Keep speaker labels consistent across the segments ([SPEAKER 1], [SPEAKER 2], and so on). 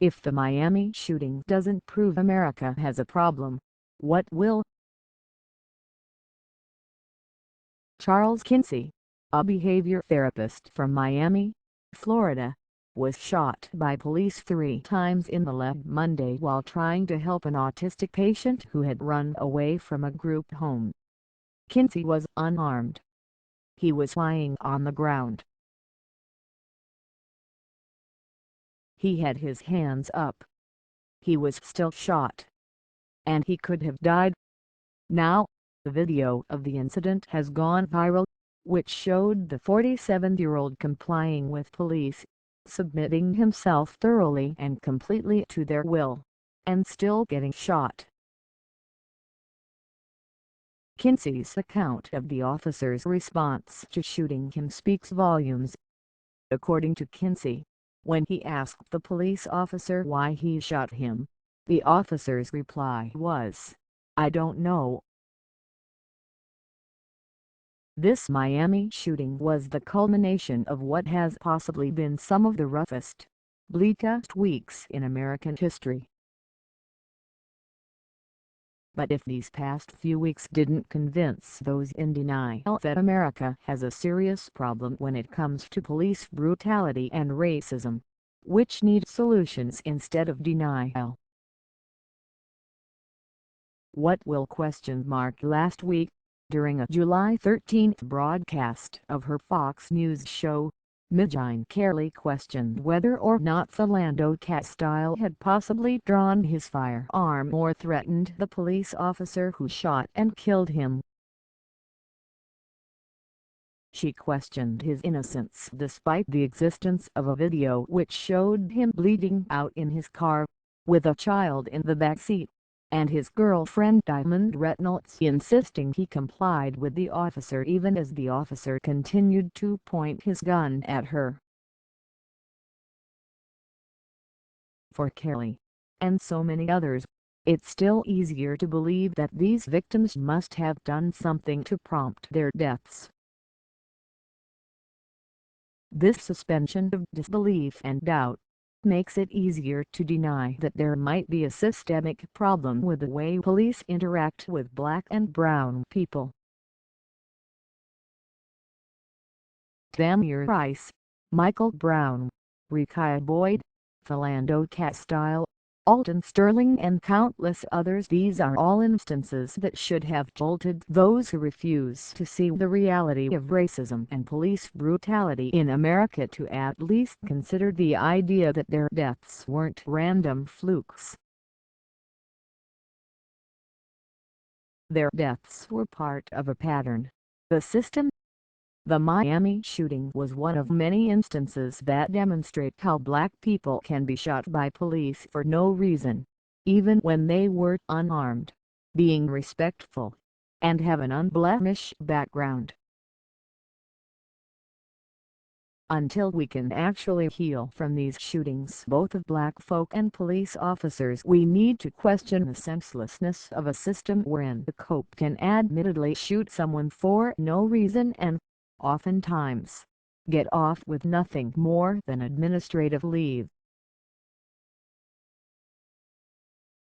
[SPEAKER 1] If the Miami shooting doesn't prove America has a problem, what will? Charles Kinsey, a behavior therapist from Miami, Florida, was shot by police 3 times in the leg Monday while trying to help an autistic patient who had run away from a group home. Kinsey was unarmed. He was lying on the ground. He had his hands up. He was still shot. And he could have died. Now, the video of the incident has gone viral, which showed the 47-year-old complying with police, submitting himself thoroughly and completely to their will, and still getting shot. Kinsey's account of the officer's response to shooting him speaks volumes. According to Kinsey, when he asked the police officer why he shot him, the officer's reply was, "I don't know." This Miami shooting was the culmination of what has possibly been some of the roughest, bleakest weeks in American history. But if these past few weeks didn't convince those in denial that America has a serious problem when it comes to police brutality and racism, which need solutions instead of denial, what will? Last week, during a July 13 broadcast of her Fox News show, Megyn Kelly questioned whether or not Philando Castile had possibly drawn his firearm or threatened the police officer who shot and killed him. She questioned his innocence despite the existence of a video which showed him bleeding out in his car, with a child in the backseat, and his girlfriend Diamond Reynolds insisting he complied with the officer even as the officer continued to point his gun at her. For Kelly, and so many others, it's still easier to believe that these victims must have done something to prompt their deaths. This suspension of disbelief and doubt makes it easier to deny that there might be a systemic problem with the way police interact with black and brown people. Tamir, Michael Brown, Rekia Boyd, Philando Castile, Alton Sterling and countless others. These are all instances that should have jolted those who refuse to see the reality of racism and police brutality in America to at least consider the idea that their deaths weren't random flukes. Their deaths were part of a pattern, the system. The Miami shooting was one of many instances that demonstrate how black people can be shot by police for no reason, even when they were unarmed, being respectful, and have an unblemished background. Until we can actually heal from these shootings, both of black folk and police officers, we need to question the senselessness of a system wherein the cop can admittedly shoot someone for no reason and, oftentimes, get off with nothing more than administrative leave.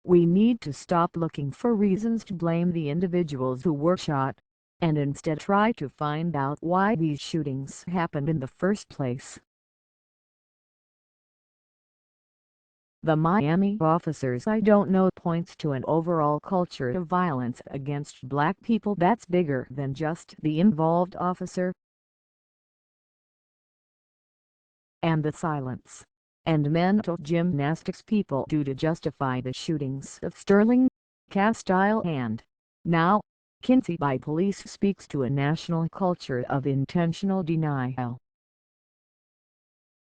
[SPEAKER 1] We need to stop looking for reasons to blame the individuals who were shot, and instead try to find out why these shootings happened in the first place. The Miami officer's "I don't know" points to an overall culture of violence against black people that's bigger than just the involved officer. And the silence and mental gymnastics people do to justify the shootings of Sterling, Castile and, now, Kinsey by police speaks to a national culture of intentional denial.